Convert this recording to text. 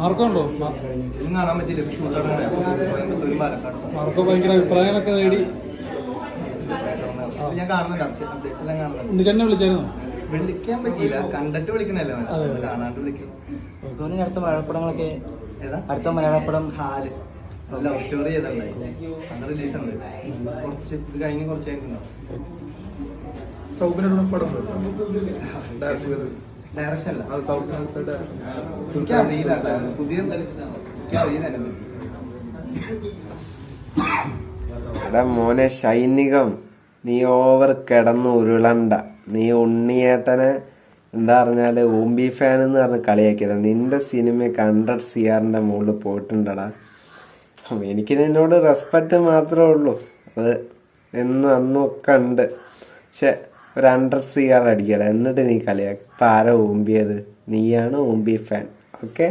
മാർക്കുണ്ടോ? കാണാൻ പറ്റില്ല. മാർക്ക് ഭയങ്കര അഭിപ്രായങ്ങളൊക്കെ നേടി. ഞാൻ കാണുന്നുണ്ട്. ഉണ്ണിച്ചേട്ടനെ വിളിച്ചായിരുന്നോ? വിളിക്കാൻ പറ്റിയില്ല, കണ്ടിട്ട് വിളിക്കണല്ലോ, കാണാണ്ട് വിളിക്കണം. അടുത്ത മലയാളപ്പടങ്ങളൊക്കെ അടുത്ത മലയാളപ്പടം ഹാല് ലവ് സ്റ്റോറി ചെയ്തിട്ടുണ്ടായി, അങ്ങനെ റിലീസുണ്ട്. കുറച്ച് ഇത് കഴിഞ്ഞ് കുറച്ച് കഴിഞ്ഞിട്ടുണ്ടാവും. ഡയറക്ഷൻ അല്ല, എനിക്കറിയില്ല, പുതിയ എനിക്കറിയില്ല. എടാ മോനെ സൈനികം, നീ ഓവർ കിടന്ന് ഉരുളണ്ട. നീ ഉണ്ണിയേട്ടനെ എന്താ പറഞ്ഞാല് ഓംബി ഫാൻ എന്ന് പറഞ്ഞ് കളിയാക്കിയതാ. നിന്റെ സിനിമയ്ക്ക് 100 CR മുകളിൽ പോയിട്ടുണ്ടടാ. എനിക്ക് നിന്നോട് റെസ്പെക്ട് മാത്രമേ ഉള്ളൂ, അത് എന്നും അന്നും ഒക്കെ ഉണ്ട്. പക്ഷെ ഒരു 100 CR അടിക്കട, എന്നിട്ട് നീ കളിയാക്കി. ഇപ്പൊ ആരാ ഓമ്പിയത്? നീയാണ് ഓംബി ഫാൻ. ഓക്കെ.